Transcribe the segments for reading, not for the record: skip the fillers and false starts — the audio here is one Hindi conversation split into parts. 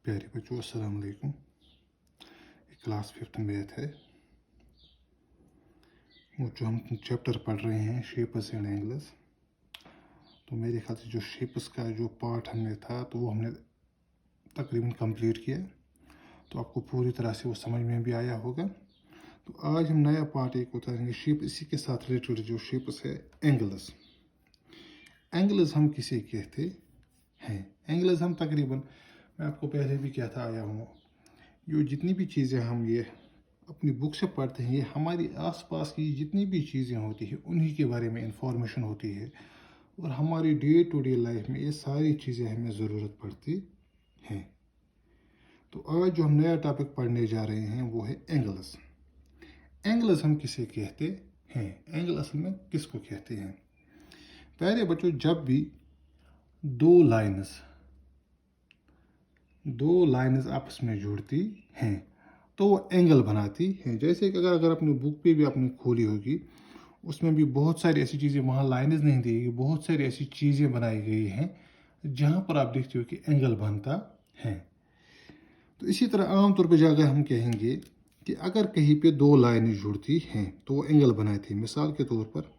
प्यारे बच्चों, अस्सलाम वालेकुम। क्लास 5th मैथ है। वो जो हम चैप्टर पढ़ रहे हैं शेप्स एंड एंगल्स, तो मेरे ख्याल से जो शेप्स का जो पार्ट हमने था तो वो हमने तकरीबन कंप्लीट किया, तो आपको पूरी तरह से वो समझ में भी आया होगा। तो आज हम नया पार्ट एक उतारेंगे शेप, इसी के साथ रिलेटेड जो शेप्स है एंगल्स। एंगल्स हम किसे कहते हैं? एंगल्स हम तकरीबन, मैं आपको पहले भी कहता आया हूँ, ये जितनी भी चीज़ें हम ये अपनी बुक से पढ़ते हैं, ये हमारी आसपास की जितनी भी चीज़ें होती हैं उन्हीं के बारे में इंफॉर्मेशन होती है, और हमारी डे टू डे लाइफ में ये सारी चीज़ें हमें ज़रूरत पड़ती हैं। तो आज जो हम नया टॉपिक पढ़ने जा रहे हैं वो है एंगल्स। एंगल्स हम किसे कहते हैं? एंगल असल में किसको कहते हैं? प्यारे बच्चों, जब भी दो लाइन्स आपस में जुड़ती हैं तो वो एंगल बनाती हैं। जैसे कि अगर अपनी बुक पे भी आपने खोली होगी, उसमें भी बहुत सारी ऐसी चीज़ें, वहाँ लाइन्स नहीं दी गई, बहुत सारी ऐसी चीज़ें बनाई गई हैं जहाँ पर आप देखते हो कि एंगल बनता है। तो इसी तरह आमतौर पर जाकर हम कहेंगे कि अगर कहीं पे दो लाइनें जुड़ती हैं तो वो एंगल बनाती है। मिसाल के तौर पर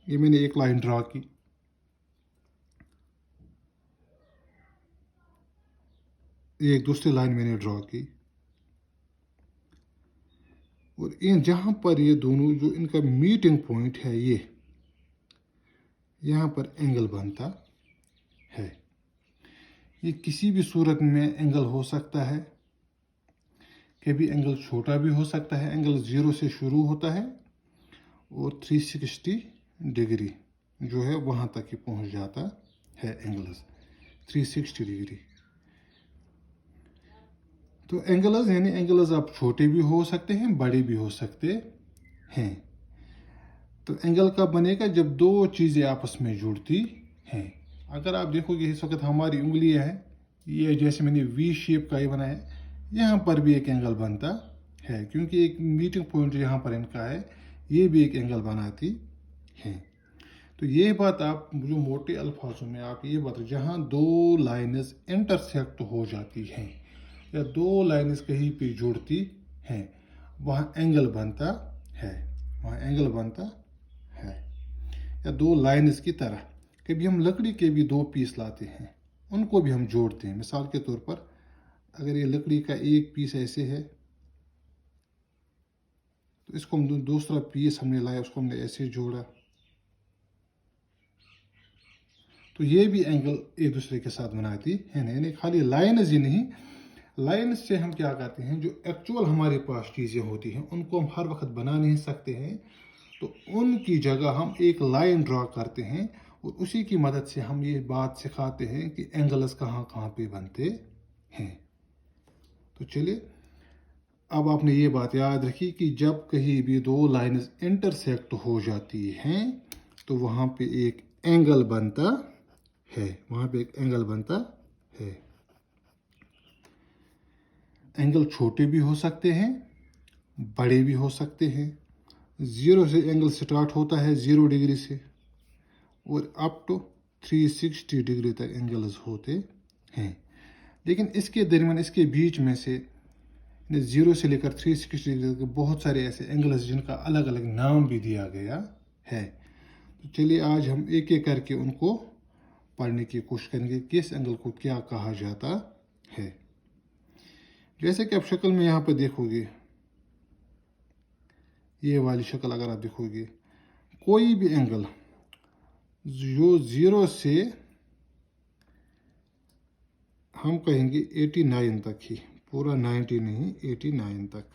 ये मैंने एक लाइन ड्रा की, एक दूसरी लाइन मैंने ड्रा की, और इन जहाँ पर ये दोनों जो इनका मीटिंग पॉइंट है, ये यहाँ पर एंगल बनता है। ये किसी भी सूरत में एंगल हो सकता है। कभी एंगल छोटा भी हो सकता है, एंगल 0 से शुरू होता है और 360 डिग्री जो है वहाँ तक ही पहुँच जाता है एंगल्स 360 डिग्री। तो एंगल्स यानी एंगल्स आप छोटे भी हो सकते हैं, बड़े भी हो सकते हैं। तो एंगल कब बनेगा? जब दो चीज़ें आपस में जुड़ती हैं। अगर आप देखोगे इस वक्त हमारी उंगलियां हैं, ये जैसे मैंने वी शेप का ये बनाया, यहाँ पर भी एक एंगल बनता है क्योंकि एक मीटिंग पॉइंट यहाँ पर इनका है, ये भी एक एंगल बनाती है। तो ये बात आप जो मोटे अल्फाजों में आप ये बात, जहाँ दो लाइन्स इंटरसेक्ट हो जाती हैं या दो लाइन्स कहीं पे जुड़ती हैं, वहाँ एंगल बनता है, वहाँ एंगल बनता है। या दो लाइन्स की तरह कभी हम लकड़ी के भी दो पीस लाते हैं, उनको भी हम जोड़ते हैं। मिसाल के तौर पर अगर ये लकड़ी का एक पीस ऐसे है, तो इसको हम दूसरा पीस हमने लाया, उसको हमने ऐसे जोड़ा, तो ये भी एंगल एक दूसरे के साथ बनाती है। यानी खाली लाइन्स ही नहीं, लाइन्स से हम क्या करते हैं, जो एक्चुअल हमारे पास चीज़ें होती हैं उनको हम हर वक्त बना नहीं सकते हैं, तो उनकी जगह हम एक लाइन ड्रा करते हैं और उसी की मदद से हम ये बात सिखाते हैं कि एंगल्स कहाँ कहाँ पे बनते हैं। तो चलिए, अब आपने ये बात याद रखी कि जब कहीं भी दो लाइन्स इंटरसेक्ट हो जाती हैं तो वहाँ पे एक एंगल बनता है, वहाँ पे एक एंगल बनता है। एंगल छोटे भी हो सकते हैं, बड़े भी हो सकते हैं। 0 से एंगल स्टार्ट होता है 0 डिग्री से, और अप टू 360 डिग्री तक एंगल्स होते हैं। लेकिन इसके दरमियान, इसके बीच में से 0 से लेकर 360 डिग्री तक बहुत सारे ऐसे एंगल्स जिनका अलग अलग नाम भी दिया गया है। तो चलिए आज हम एक एक करके उनको पढ़ने की कोशिश करेंगे, किस एंगल को क्या कहा जाता है। जैसे कि आप शक्ल में यहाँ पर देखोगे, ये वाली शक्ल अगर आप देखोगे, कोई भी एंगल जो 0 से हम कहेंगे 89 तक ही, पूरा 90 नहीं, 89 तक,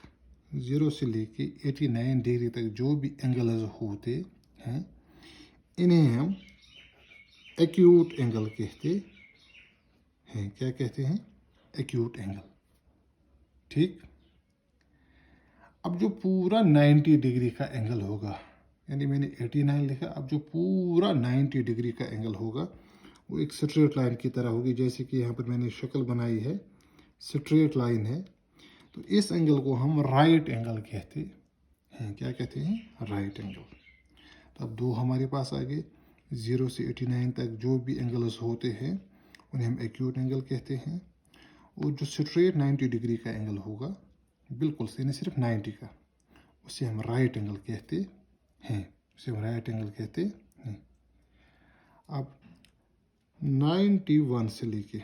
0 से लेके 89 डिग्री तक जो भी एंगल्स होते हैं इन्हें हम एक्यूट एंगल कहते हैं। क्या कहते हैं? Acute angle. ठीक। अब जो पूरा 90 डिग्री का एंगल होगा, यानी मैंने 89 लिखा, अब जो पूरा 90 डिग्री का एंगल होगा वो एक स्ट्रेट लाइन की तरह होगी। जैसे कि यहाँ पर मैंने शक्ल बनाई है, स्ट्रेट लाइन है, तो इस एंगल को हम राइट एंगल कहते हैं। क्या कहते हैं? Right angle. तो अब दो हमारे पास आ गए, 0 से 89 तक जो भी एंगल्स होते हैं उन्हें हम एक्यूट एंगल कहते हैं। और जो स्ट्रेट 90 डिग्री का एंगल होगा, बिल्कुल यानी सिर्फ 90 का, उसे हम राइट एंगल कहते हैं, उसे हम राइट एंगल कहते हैं। अब 91 से लेके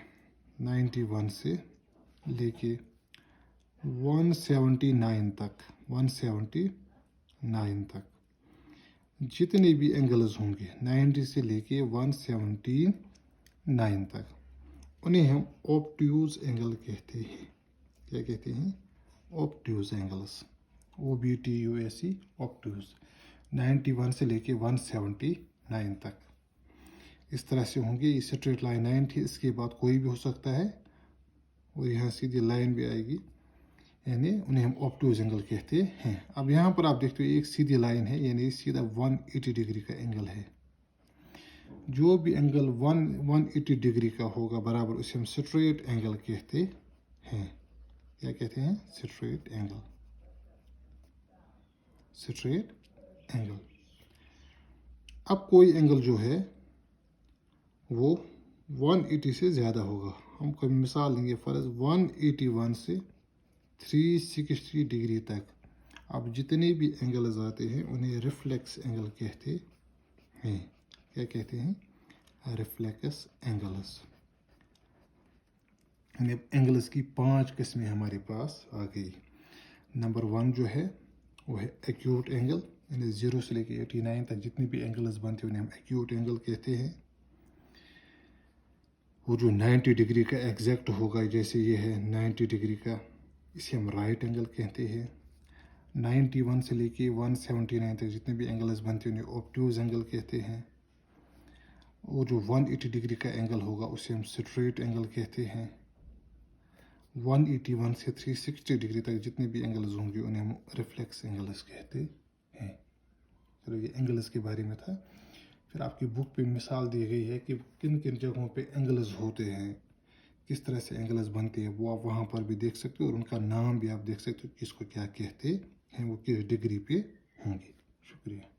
179 तक 179 तक जितने भी एंगल्स होंगे 90 से लेके 179 तक, उन्हें हम ऑब्ट्यूज एंगल कहते हैं। क्या कहते हैं? Obtuse angles, OBTUSE, obtuse. 91 से लेके 179 तक इस तरह से होंगे। ये स्ट्रेट लाइन 90, इसके बाद कोई भी हो सकता है और यहाँ सीधी लाइन भी आएगी, यानी उन्हें हम ऑब्ट्यूज एंगल कहते हैं। अब यहाँ पर आप देखते हो एक सीधी लाइन है, यानी सीधा 180 डिग्री का एंगल है। जो भी एंगल 180 डिग्री का होगा बराबर, उसे हम स्ट्रेट एंगल कहते हैं। क्या कहते हैं? Straight angle, straight angle. अब कोई एंगल जो है वो 180 से ज़्यादा होगा, हम कोई मिसाल लेंगे, फ़र्ज़ 181 से 360 डिग्री तक। अब जितने भी एंगल्स आते हैं उन्हें रिफ्लेक्स एंगल कहते हैं। क्या कहते हैं? Reflex angles. एंगल्स की 5 किस्में हमारे पास आ गई। नंबर 1 जो है वो है एक्यूट एंगल, यानी 0 से लेकर 89 तक जितने भी एंगल्स बनते हैं उन्हें हम एक्यूट एंगल कहते हैं। वो जो 90 डिग्री का एग्जैक्ट होगा, जैसे ये है 90 डिग्री का, इसे हम राइट एंगल कहते हैं। 91 से लेके 179 तक जितने भी एंगल्स बनते हैं उन्हें ऑब्ट्यूज एंगल कहते हैं। और जो 180 डिग्री का एंगल होगा उसे हम स्ट्रेट एंगल कहते हैं। 181 से 360 डिग्री तक जितने भी एंगल्स होंगे उन्हें हम रिफ्लेक्स एंगल्स कहते हैं। चलो, ये एंगल्स के बारे में था। फिर आपकी बुक पे मिसाल दी गई है कि किन किन जगहों पे एंगल्स होते हैं, किस तरह से एंगल्स बनते हैं, वो आप वहाँ पर भी देख सकते हो और उनका नाम भी आप देख सकते हो, किसको क्या कहते हैं, वो किस डिग्री पे होंगे। शुक्रिया।